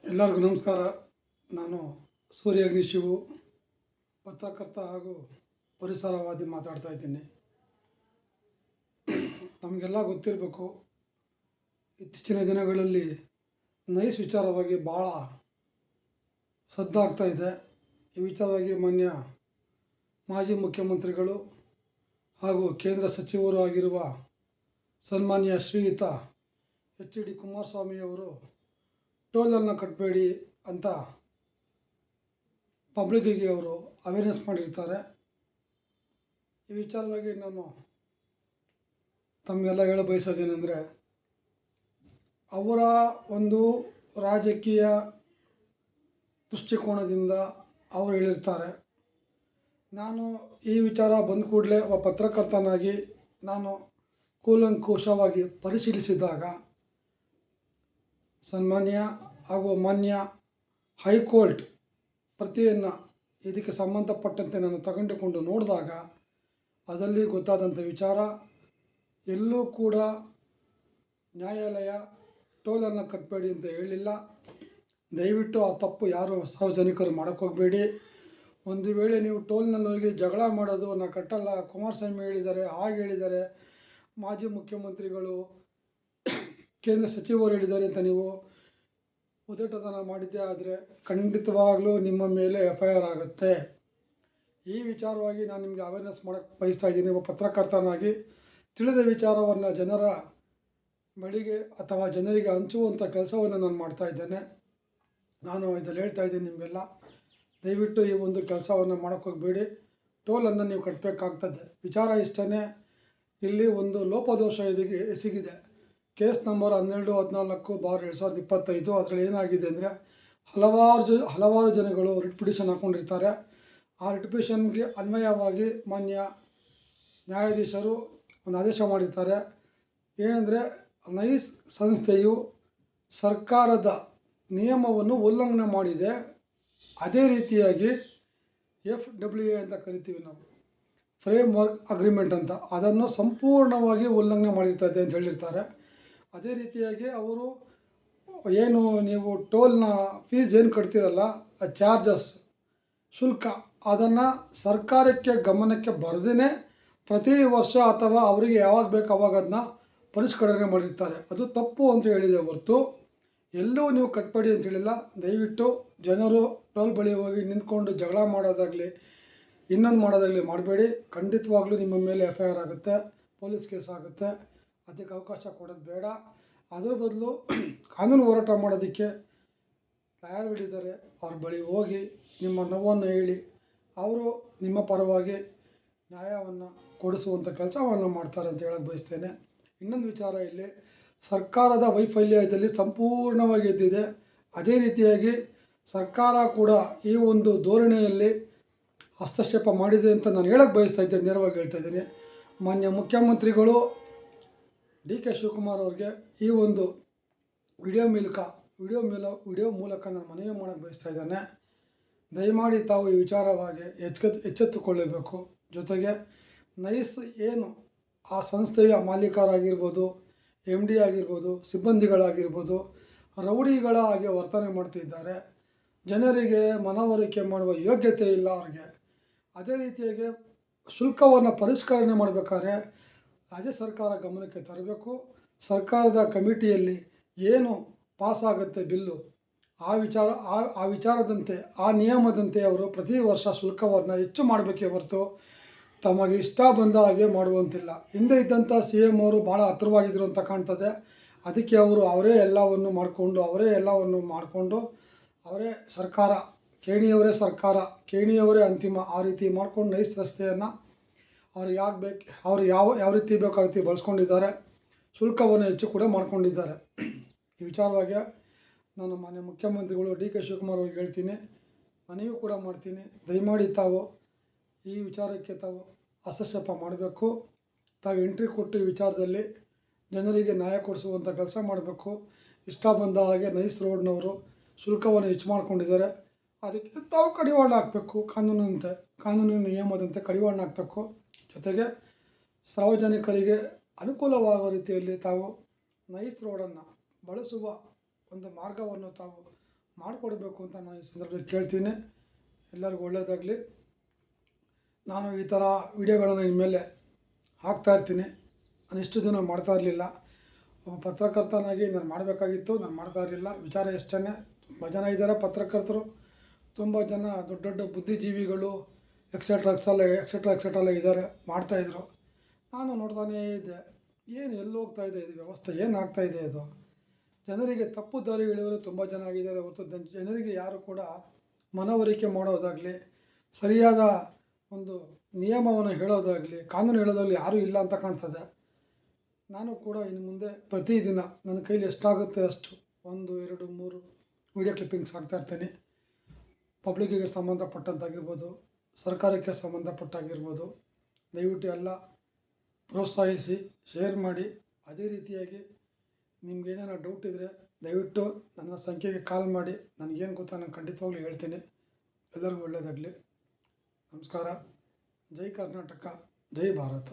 ಎಲ್ಲರಿಗೂ ನಮಸ್ಕಾರ. ನಾನು ಸೂರ್ಯ ಅಗ್ನಿಶಿವು, ಪತ್ರಕರ್ತ ಹಾಗೂ ಪರಿಸರವಾದಿ ಮಾತಾಡ್ತಾ ಇದ್ದೀನಿ. ನಮಗೆಲ್ಲ ಗೊತ್ತಿರಬೇಕು, ಇತ್ತೀಚಿನ ದಿನಗಳಲ್ಲಿ ನೈಸ್ ವಿಚಾರವಾಗಿ ಭಾಳ ಸದ್ದಾಗ್ತಾ ಇದೆ. ಈ ವಿಚಾರವಾಗಿ ಮಾನ್ಯ ಮಾಜಿ ಮುಖ್ಯಮಂತ್ರಿಗಳು ಹಾಗೂ ಕೇಂದ್ರ ಸಚಿವರು ಆಗಿರುವ ಸನ್ಮಾನ್ಯ ಶ್ರೀಯುತ ಎಚ್.ಡಿ. ಕುಮಾರಸ್ವಾಮಿಯವರು ಟೋಲನ್ನು ಕಟ್ಟಬೇಡಿ ಅಂತ ಪಬ್ಲಿಕ್ಕಿಗೆ ಅವರು ಅವೇರ್ನೆಸ್ ಮಾಡಿರ್ತಾರೆ. ಈ ವಿಚಾರವಾಗಿ ನಾನು ತಮಗೆಲ್ಲ ಹೇಳ ಬಯಸೋದೇನೆಂದರೆ, ಅವರ ಒಂದು ರಾಜಕೀಯ ದೃಷ್ಟಿಕೋನದಿಂದ ಅವರು ಹೇಳಿರ್ತಾರೆ. ನಾನು ಈ ವಿಚಾರ ಬಂದ ಕೂಡಲೇ ಒಬ್ಬ ಪತ್ರಕರ್ತನಾಗಿ ನಾನು ಕೂಲಂಕುಷವಾಗಿ ಪರಿಶೀಲಿಸಿದಾಗ ಸನ್ಮಾನ್ಯ ಹಾಗೂ ಮಾನ್ಯ ಹೈಕೋರ್ಟ್ ಪ್ರತಿಯನ್ನು ಇದಕ್ಕೆ ಸಂಬಂಧಪಟ್ಟಂತೆ ನಾನು ತಗೊಂಡುಕೊಂಡು ನೋಡಿದಾಗ ಅದರಲ್ಲಿ ಗೊತ್ತಾದಂಥ ವಿಚಾರ, ಎಲ್ಲೂ ಕೂಡ ನ್ಯಾಯಾಲಯ ಟೋಲನ್ನು ಕಟ್ಟಬೇಡಿ ಅಂತ ಹೇಳಿಲ್ಲ. ದಯವಿಟ್ಟು ಆ ತಪ್ಪು ಯಾರು ಸಾರ್ವಜನಿಕರು ಮಾಡೋಕ್ಕೋಗಬೇಡಿ. ಒಂದು ವೇಳೆ ನೀವು ಟೋಲ್ನಲ್ಲಿ ಹೋಗಿ ಜಗಳ ಮಾಡೋದು, ನಾ ಕಟ್ಟಲ್ಲ, ಕುಮಾರಸ್ವಾಮಿ ಹೇಳಿದ್ದಾರೆ, ಹಾಗೆ ಹೇಳಿದ್ದಾರೆ, ಮಾಜಿ ಮುಖ್ಯಮಂತ್ರಿಗಳು ಕೇಂದ್ರ ಸಚಿವರು ಹೇಳಿದ್ದಾರೆ ಅಂತ ನೀವು ಉದಟತನ ಮಾಡಿದ್ದೇ ಆದರೆ ಖಂಡಿತವಾಗಲೂ ನಿಮ್ಮ ಮೇಲೆ FIR ಆಗುತ್ತೆ. ಈ ವಿಚಾರವಾಗಿ ನಾನು ನಿಮಗೆ ಅವೇರ್ನೆಸ್ ಮಾಡೋಕ್ಕೆ ಬಯಸ್ತಾ ಇದ್ದೀನಿ. ಒಬ್ಬ ಪತ್ರಕರ್ತನಾಗಿ ತಿಳಿದ ವಿಚಾರವನ್ನು ಜನರ ಬಳಿಗೆ ಅಥವಾ ಜನರಿಗೆ ಹಂಚುವಂಥ ಕೆಲಸವನ್ನು ನಾನು ಮಾಡ್ತಾ ಇದ್ದೇನೆ. ನಾನು ಇದರಲ್ಲಿ ಹೇಳ್ತಾ ಇದ್ದೀನಿ ನಿಮಗೆಲ್ಲ, ದಯವಿಟ್ಟು ಈ ಒಂದು ಕೆಲಸವನ್ನು ಮಾಡೋಕ್ಕೋಗಬೇಡಿ. ಟೋಲನ್ನು ನೀವು ಕಟ್ಟಬೇಕಾಗ್ತದೆ. ವಿಚಾರ ಇಷ್ಟೇ, ಇಲ್ಲಿ ಒಂದು ಲೋಪದೋಷ ಎಸಗಿದೆ. Case number 1214/2025. ಅದರಲ್ಲಿ ಏನಾಗಿದೆ ಅಂದರೆ, ಹಲವಾರು ಜನಗಳು ರಿಟ್ ಪಿಟಿಷನ್ ಹಾಕ್ಕೊಂಡಿರ್ತಾರೆ. ಆ ರಿಟ್ ಪಿಟಿಷನ್ಗೆ ಅನ್ವಯವಾಗಿ ಮಾನ್ಯ ನ್ಯಾಯಾಧೀಶರು ಒಂದು ಆದೇಶ ಮಾಡಿರ್ತಾರೆ. ಏನಂದರೆ, ನೈಸ್ ಸಂಸ್ಥೆಯು ಸರ್ಕಾರದ ನಿಯಮವನ್ನು ಉಲ್ಲಂಘನೆ ಮಾಡಿದೆ. ಅದೇ ರೀತಿಯಾಗಿ FWA ಅಂತ ಕರಿತೀವಿ ನಾವು, ಫ್ರೇಮ್ ವರ್ಕ್ ಅಗ್ರಿಮೆಂಟ್ ಅಂತ, ಅದನ್ನು ಸಂಪೂರ್ಣವಾಗಿ ಉಲ್ಲಂಘನೆ ಮಾಡಿರ್ತದೆ ಅಂತ ಹೇಳಿರ್ತಾರೆ. ಅದೇ ರೀತಿಯಾಗಿ ಅವರು ಏನು ನೀವು ಟೋಲ್ನ ಫೀಸ್ ಏನು ಕಟ್ತೀರಲ್ಲ, ಆ ಚಾರ್ಜಸ್ ಶುಲ್ಕ, ಅದನ್ನು ಸರ್ಕಾರಕ್ಕೆ ಗಮನಕ್ಕೆ ಬರದೇ ಪ್ರತಿ ವರ್ಷ ಅಥವಾ ಅವರಿಗೆ ಯಾವಾಗ ಬೇಕು ಅವಾಗ ಅದನ್ನ ಪರಿಷ್ಕರಣೆ ಮಾಡಿರ್ತಾರೆ. ಅದು ತಪ್ಪು ಅಂತ ಹೇಳಿದೆ ಹೊರತು ಎಲ್ಲೂ ನೀವು ಕಟ್ಬೇಡಿ ಅಂತ ಹೇಳಿಲ್ಲ. ದಯವಿಟ್ಟು ಜನರು ಟೋಲ್ ಬಳಿ ಹೋಗಿ ನಿಂತ್ಕೊಂಡು ಜಗಳ ಮಾಡೋದಾಗಲಿ ಇನ್ನೊಂದು ಮಾಡೋದಾಗಲಿ ಮಾಡಬೇಡಿ. ಖಂಡಿತವಾಗ್ಲೂ ನಿಮ್ಮ ಮೇಲೆ FIR ಆಗುತ್ತೆ, ಪೊಲೀಸ್ ಕೇಸ್ ಆಗುತ್ತೆ. ಅದಕ್ಕೆ ಅವಕಾಶ ಕೊಡೋದು ಬೇಡ. ಅದರ ಬದಲು ಕಾನೂನು ಹೋರಾಟ ಮಾಡೋದಕ್ಕೆ ತಯಾರುಗಳಿದ್ದಾರೆ. ಅವ್ರ ಬಳಿ ಹೋಗಿ ನಿಮ್ಮ ನೋವನ್ನು ಹೇಳಿ ಅವರು ನಿಮ್ಮ ಪರವಾಗಿ ನ್ಯಾಯವನ್ನು ಕೊಡಿಸುವಂಥ ಕೆಲಸವನ್ನು ಮಾಡ್ತಾರೆ ಅಂತ ಹೇಳಕ್ಕೆ ಬಯಸ್ತೇನೆ. ಇನ್ನೊಂದು ವಿಚಾರ, ಇಲ್ಲಿ ಸರ್ಕಾರದ ವೈಫಲ್ಯದಲ್ಲಿ ಸಂಪೂರ್ಣವಾಗಿ ಎದ್ದಿದೆ. ಅದೇ ರೀತಿಯಾಗಿ ಸರ್ಕಾರ ಕೂಡ ಈ ಒಂದು ಧೋರಣೆಯಲ್ಲಿ ಹಸ್ತಕ್ಷೇಪ ಮಾಡಿದೆ ಅಂತ ನಾನು ಹೇಳಕ್ಕೆ ಬಯಸ್ತಾ ಇದ್ದೇನೆ, ನೇರವಾಗಿ ಹೇಳ್ತಾ ಇದ್ದೀನಿ. ಮಾನ್ಯ ಮುಖ್ಯಮಂತ್ರಿಗಳು DK ಶಿವಕುಮಾರ್ ಅವ್ರಿಗೆ ಈ ಒಂದು ವಿಡಿಯೋ ಮೂಲಕ ನಾನು ಮನವಿ ಮಾಡೋಕ್ಕೆ ಬಯಸ್ತಾ ಇದ್ದೇನೆ. ದಯಮಾಡಿ ತಾವು ಈ ವಿಚಾರವಾಗಿ ಎಚ್ಚೆತ್ತುಕೊಳ್ಳಬೇಕು. ಜೊತೆಗೆ ನೈಸ್ ಏನು ಆ ಸಂಸ್ಥೆಯ ಮಾಲೀಕರಾಗಿರ್ಬೋದು, MD ಆಗಿರ್ಬೋದು, ಸಿಬ್ಬಂದಿಗಳಾಗಿರ್ಬೋದು, ರೌಡಿಗಳ ಹಾಗೆ ವರ್ತನೆ ಮಾಡ್ತಿದ್ದಾರೆ. ಜನರಿಗೆ ಮನವರಿಕೆ ಮಾಡುವ ಯೋಗ್ಯತೆ ಇಲ್ಲ ಅವ್ರಿಗೆ. ಅದೇ ರೀತಿಯಾಗಿ ಶುಲ್ಕವನ್ನು ಪರಿಷ್ಕರಣೆ ಮಾಡಬೇಕಾದ್ರೆ ರಾಜ್ಯ ಸರ್ಕಾರ ಗಮನಕ್ಕೆ ತರಬೇಕು. ಸರ್ಕಾರದ ಕಮಿಟಿಯಲ್ಲಿ ಏನು ಪಾಸಾಗುತ್ತೆ ಬಿಲ್ಲು, ಆ ವಿಚಾರದಂತೆ, ಆ ನಿಯಮದಂತೆ ಅವರು ಪ್ರತಿ ವರ್ಷ ಶುಲ್ಕವನ್ನು ಹೆಚ್ಚು ಮಾಡಬೇಕೇ ಹೊರತು ತಮಗೆ ಇಷ್ಟ ಬಂದ ಹಾಗೆ ಮಾಡುವಂತಿಲ್ಲ. ಹಿಂದೆ ಇದ್ದಂಥ CM ಅವರು ಭಾಳ ಹತ್ತಿರವಾಗಿದ್ದರು ಅಂತ ಕಾಣ್ತದೆ. ಅದಕ್ಕೆ ಅವರೇ ಎಲ್ಲವನ್ನು ಮಾಡಿಕೊಂಡು ಅವರೇ ಸರ್ಕಾರ, ಕೇಣಿಯವರೇ ಸರ್ಕಾರ, ಕೇಣಿಯವರೇ ಅಂತಿಮ, ಆ ರೀತಿ ಮಾಡ್ಕೊಂಡು ನೈಸ್ ರಸ್ತೆಯನ್ನು ಅವ್ರು ಯಾವ ರೀತಿ ಬೇಕು ಆ ರೀತಿ ಬಳಸ್ಕೊಂಡಿದ್ದಾರೆ. ಶುಲ್ಕವನ್ನು ಹೆಚ್ಚು ಕೂಡ ಮಾಡ್ಕೊಂಡಿದ್ದಾರೆ. ಈ ವಿಚಾರವಾಗಿ ನಾನು ಮಾನ್ಯ ಮುಖ್ಯಮಂತ್ರಿಗಳು DK ಶಿವಕುಮಾರ್ ಅವ್ರಿಗೆ ಹೇಳ್ತೀನಿ, ಮನವಿ ಕೂಡ ಮಾಡ್ತೀನಿ. ದಯಮಾಡಿ ತಾವು ಈ ವಿಚಾರಕ್ಕೆ ತಾವು ಹಸ್ತಕ್ಷೇಪ ಮಾಡಬೇಕು. ತಾವು ಎಂಟ್ರಿ ಕೊಟ್ಟು ಈ ವಿಚಾರದಲ್ಲಿ ಜನರಿಗೆ ನ್ಯಾಯ ಕೊಡಿಸುವಂಥ ಕೆಲಸ ಮಾಡಬೇಕು. ಇಷ್ಟ ಬಂದ ಹಾಗೆ ನೈಸ್ ರೋಡ್ನವರು ಶುಲ್ಕವನ್ನು ಹೆಚ್ಚು ಮಾಡ್ಕೊಂಡಿದ್ದಾರೆ. ಅದಕ್ಕೆ ತಾವು ಕಡಿವಾಣ ಹಾಕಬೇಕು. ಕಾನೂನಿನ ನಿಯಮದಂತೆ ಕಡಿವಾಣ ಹಾಕಬೇಕು. ಜೊತೆಗೆ ಸಾರ್ವಜನಿಕರಿಗೆ ಅನುಕೂಲವಾಗುವ ರೀತಿಯಲ್ಲಿ ತಾವು ನೈಸ್ ರೋಡನ್ನು ಬಳಸುವ ಒಂದು ಮಾರ್ಗವನ್ನು ತಾವು ಮಾಡಿಕೊಡ್ಬೇಕು ಅಂತ ನಾನು ಈ ಸಂದರ್ಭದಲ್ಲಿ ಕೇಳ್ತೀನಿ. ಎಲ್ಲರಿಗೂ ಒಳ್ಳೆಯದಾಗಲಿ. ನಾನು ಈ ಥರ ವಿಡಿಯೋಗಳನ್ನು ಇನ್ಮೇಲೆ ಹಾಕ್ತಾಯಿರ್ತೀನಿ. ನಾನು ಇಷ್ಟು ದಿನ ಮಾಡ್ತಾ ಇರಲಿಲ್ಲ. ಒಬ್ಬ ಪತ್ರಕರ್ತನಾಗಿ ನಾನು ಮಾಡಬೇಕಾಗಿತ್ತು, ನಾನು ಮಾಡ್ತಾ ಇರಲಿಲ್ಲ. ವಿಚಾರ ಇಷ್ಟೇ, ತುಂಬ ಜನ ಇದ್ದಾರೆ ಪತ್ರಕರ್ತರು, ತುಂಬ ಜನ ದೊಡ್ಡ ದೊಡ್ಡ ಬುದ್ಧಿಜೀವಿಗಳು ಎಕ್ಸೆಟ್ರಾ ಎಕ್ಸೆಟ್ರಾ ಇದ್ದಾರೆ, ಮಾಡ್ತಾಯಿದ್ರು. ನಾನು ನೋಡ್ತಾನೇ ಇದ್ದೆ, ಏನು ಎಲ್ಲಿ ಹೋಗ್ತಾಯಿದೆ ಇದು ವ್ಯವಸ್ಥೆ, ಏನು ಆಗ್ತಾಯಿದೆ ಇದು. ಜನರಿಗೆ ತಪ್ಪು ದಾರಿ ಎಳೆಯೋರು ತುಂಬ ಜನ ಆಗಿದ್ದಾರೆ ಹೊರತು ಜನರಿಗೆ ಯಾರು ಕೂಡ ಮನವರಿಕೆ ಮಾಡೋದಾಗಲಿ, ಸರಿಯಾದ ಒಂದು ನಿಯಮವನ್ನು ಹೇಳೋದಾಗಲಿ, ಕಾನೂನು ಹೇಳೋದಾಗಲಿ ಯಾರೂ ಇಲ್ಲ ಅಂತ ಕಾಣ್ತದೆ. ನಾನು ಕೂಡ ಇನ್ನು ಮುಂದೆ ಪ್ರತಿದಿನ ನನ್ನ ಕೈಲಿ ಎಷ್ಟಾಗುತ್ತೆ ಅಷ್ಟು 1, 2, 3 ವೀಡಿಯೋ ಕ್ಲಿಪ್ಪಿಂಗ್ಸ್ ಹಾಕ್ತಾಯಿರ್ತೀನಿ. ಪಬ್ಲಿಕ್ಕಿಗೆ ಸಂಬಂಧಪಟ್ಟಂತಾಗಿರ್ಬೋದು, ಸರ್ಕಾರಕ್ಕೆ ಸಂಬಂಧಪಟ್ಟಾಗಿರ್ಬೋದು. ದಯವಿಟ್ಟು ಎಲ್ಲ ಪ್ರೋತ್ಸಾಹಿಸಿ, ಶೇರ್ ಮಾಡಿ. ಅದೇ ರೀತಿಯಾಗಿ ನಿಮ್ಗೇನಾರ ಡೌಟ್ ಇದ್ದರೆ ದಯವಿಟ್ಟು ನನ್ನ ಸಂಖ್ಯೆಗೆ ಕಾಲ್ ಮಾಡಿ. ನನಗೇನು ಗೊತ್ತಾ ನಾನು ಖಂಡಿತವಾಗ್ಲೂ ಹೇಳ್ತೀನಿ. ಎಲ್ಲರಿಗೂ ಒಳ್ಳೆಯದಾಗಲಿ. ನಮಸ್ಕಾರ. ಜೈ ಕರ್ನಾಟಕ, ಜೈ ಭಾರತ.